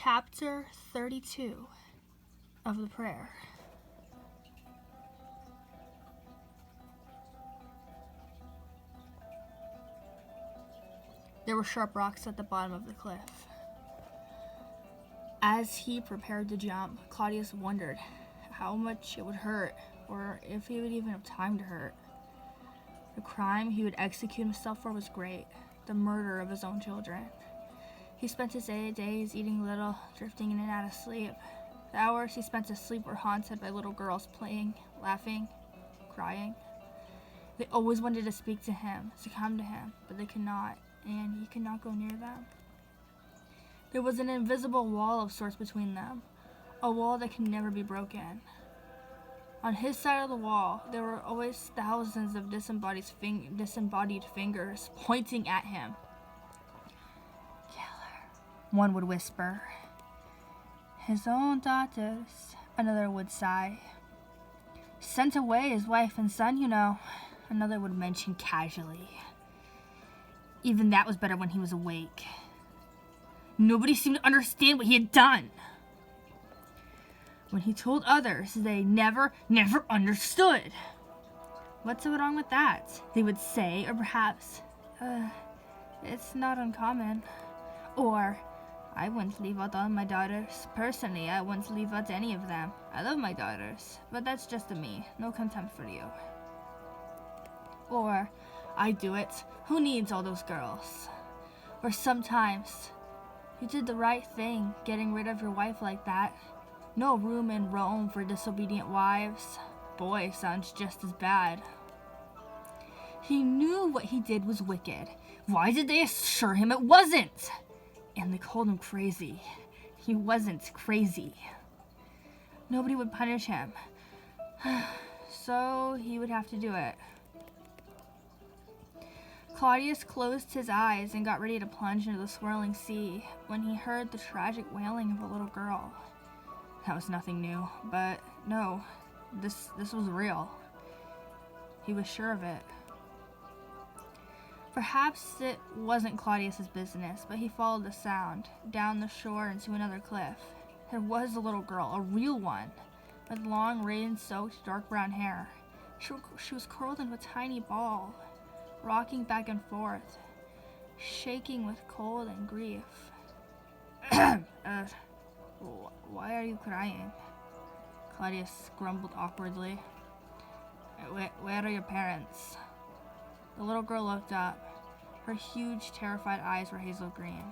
Chapter 32 of the prayer. There were sharp rocks at the bottom of the cliff. As he prepared to jump, Claudius wondered how much it would hurt, or if he would even have time to hurt. The crime he would execute himself for was great, the murder of his own children. He spent his days eating little, drifting in and out of sleep. The hours he spent asleep were haunted by little girls playing, laughing, crying. They always wanted to speak to him, to come to him, but they could not, and he could not go near them. There was an invisible wall of sorts between them, a wall that can never be broken. On his side of the wall, there were always thousands of disembodied fingers pointing at him. One would whisper, "His own daughters," another would sigh. "Sent away his wife and son, you know," another would mention casually. Even that was better when he was awake. Nobody seemed to understand what he had done. When he told others, they never understood. "What's so wrong with that?" they would say, or perhaps, "It's not uncommon." Or, "I wouldn't leave out all my daughters. Personally, I wouldn't leave out any of them. I love my daughters, but that's just me. No contempt for you." Or, "I do it. Who needs all those girls?" Or sometimes, "You did the right thing, getting rid of your wife like that. No room in Rome for disobedient wives. Boy, sounds just as bad." He knew what he did was wicked. Why did they assure him it wasn't? And they called him crazy. He wasn't crazy. Nobody would punish him. So he would have to do it. Claudius closed his eyes and got ready to plunge into the swirling sea when he heard the tragic wailing of a little girl. That was nothing new, but no, this was real. He was sure of it. Perhaps it wasn't Claudius's business, but he followed the sound, down the shore and to another cliff. There was a little girl, a real one, with long, rain-soaked, dark brown hair. She was curled into a tiny ball, rocking back and forth, shaking with cold and grief. Why are you crying?" Claudius grumbled awkwardly. Where are your parents?" The little girl looked up. Her huge, terrified eyes were hazel green.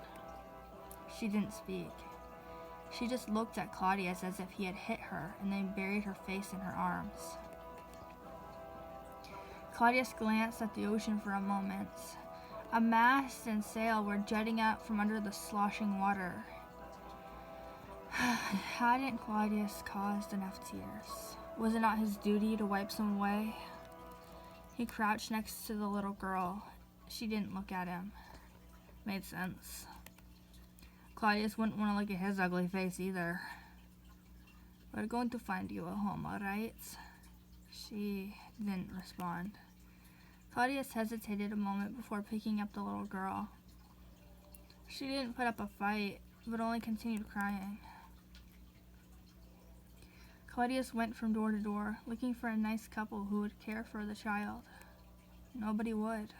She didn't speak. She just looked at Claudius as if he had hit her and then buried her face in her arms. Claudius glanced at the ocean for a moment. A mast and sail were jutting out from under the sloshing water. Hadn't Claudius caused enough tears? Was it not his duty to wipe some away? He crouched next to the little girl. She didn't look at him. Made sense. Claudius wouldn't want to look at his ugly face either. "We're going to find you a home, all right?" She didn't respond. Claudius hesitated a moment before picking up the little girl. She didn't put up a fight, but only continued crying. Claudius went from door to door, looking for a nice couple who would care for the child. Nobody would.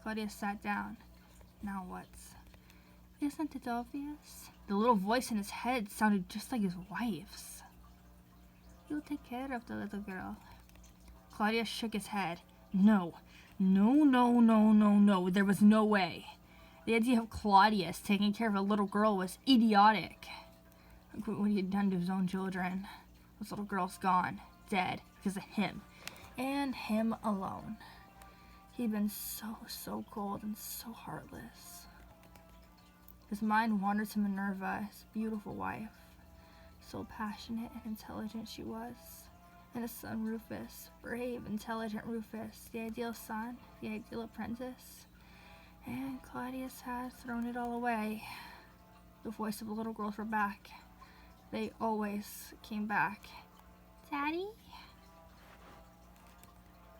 Claudius sat down. Now what? "Isn't it obvious?" The little voice in his head sounded just like his wife's. "You'll take care of the little girl." Claudius shook his head. No. There was no way. The idea of Claudius taking care of a little girl was idiotic. Look what he had done to his own children. This little girl's gone, dead, because of him, and him alone. He'd been so cold and so heartless. His mind wandered to Minerva, his beautiful wife. So passionate and intelligent she was. And his son Rufus, brave, intelligent Rufus, the ideal son, the ideal apprentice. And Claudius had thrown it all away. The voice of the little girls were back. They always came back. "Daddy?"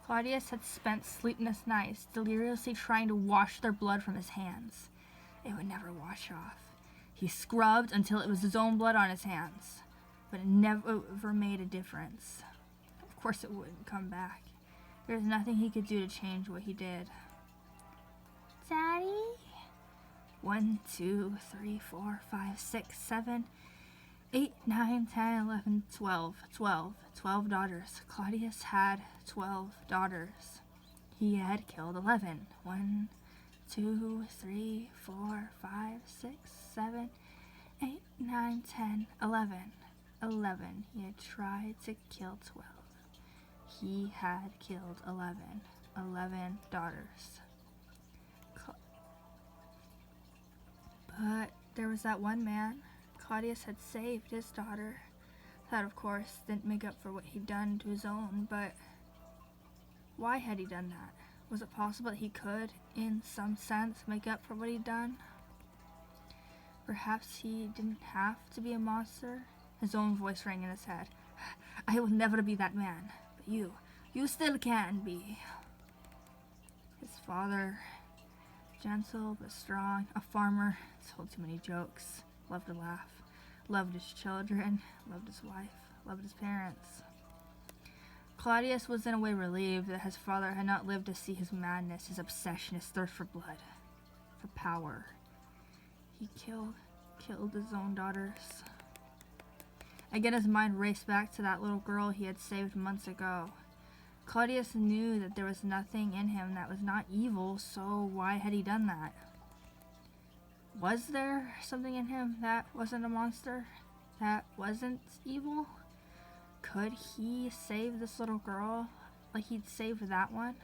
Claudius had spent sleepless nights deliriously trying to wash their blood from his hands. It would never wash off. He scrubbed until it was his own blood on his hands, but it never made a difference. Of course it wouldn't come back. There's nothing he could do to change what he did. Daddy? 1, 2, 3, 4, 5, 6, 7, 8, 9, 10, 11, 12. 12 daughters. Claudius had 12 daughters. He had killed 11. 1, 2, 3, 4, 5, 6, 7, 8, 9, 10, 11. 11. He had tried to kill 12. He had killed 11. 11 daughters. But there was that one man. Claudius had saved his daughter. That, of course, didn't make up for what he'd done to his own, but why had he done that? Was it possible that he could, in some sense, make up for what he'd done? Perhaps he didn't have to be a monster? His own voice rang in his head. I will never be that man, but you still can be. His father, gentle but strong, a farmer, told too many jokes, loved to laugh, loved his children, loved his wife, loved his parents. Claudius was in a way relieved that his father had not lived to see his madness, his obsession, his thirst for blood, for power. He killed his own daughters. Again, his mind raced back to that little girl he had saved months ago. Claudius knew that there was nothing in him that was not evil, so why had he done that? Was there something in him that wasn't a monster? That wasn't evil? Could he save this little girl like he'd saved that one?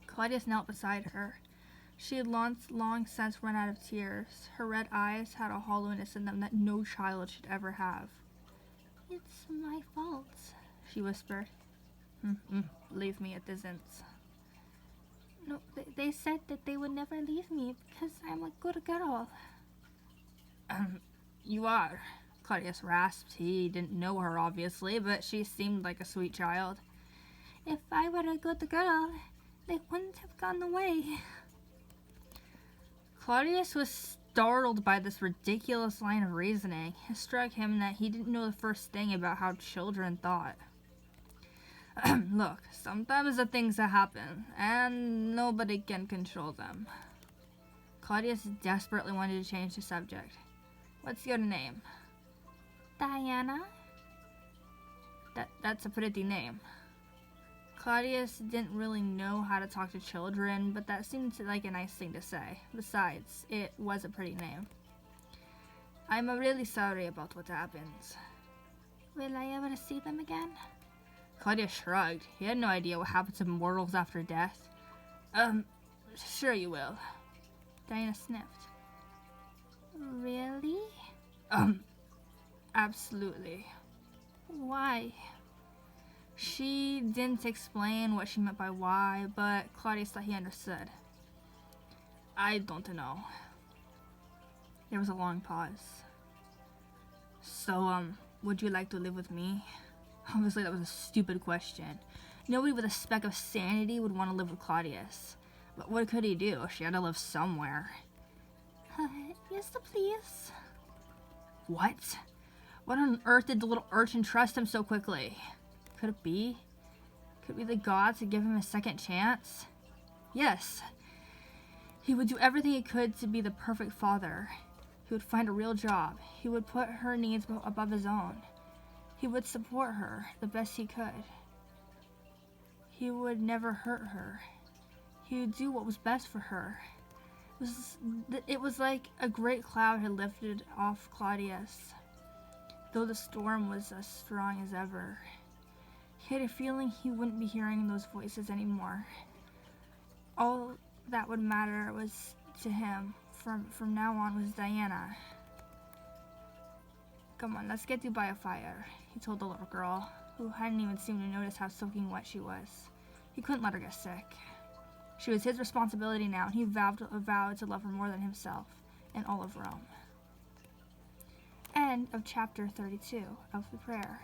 Claudius knelt beside her. She had long since run out of tears. Her red eyes had a hollowness in them that no child should ever have. It's my fault, she whispered. Believe me, it isn't. No, they said that they would never leave me because I'm a good girl. You are, Claudius rasped. He didn't know her, obviously, but she seemed like a sweet child. If I were a good girl, they wouldn't have gone away. Claudius was startled by this ridiculous line of reasoning. It struck him that he didn't know the first thing about how children thought. Look, sometimes the things that happen, and nobody can control them. Claudius desperately wanted to change the subject. What's your name? Diana. That's a pretty name. Claudius didn't really know how to talk to children, but that seemed like a nice thing to say. Besides, it was a pretty name. I'm really sorry about what happened. Will I ever see them again? Claudius shrugged. He had no idea what happened to mortals after death. Sure you will. Diana sniffed. Really? Absolutely. Why? She didn't explain what she meant by why, but Claudius thought he understood. I don't know. There was a long pause. So, would you like to live with me? Obviously, that was a stupid question. Nobody with a speck of sanity would want to live with Claudius. But what could he do? She had to live somewhere. Yes, please. What? What on earth did the little urchin trust him so quickly? Could it be? Could it be the gods had given him a second chance? Yes. He would do everything he could to be the perfect father. He would find a real job. He would put her needs above his own. He would support her the best he could. He would never hurt her. He would do what was best for her. It was like a great cloud had lifted off Claudius, though the storm was as strong as ever. He had a feeling he wouldn't be hearing those voices anymore. All that would matter was to him from now on was Diana. Come on, let's get you by a fire, he told the little girl, who hadn't even seemed to notice how soaking wet she was. He couldn't let her get sick. She was his responsibility now, and he vowed to love her more than himself and all of Rome. End of chapter 32 of the prayer.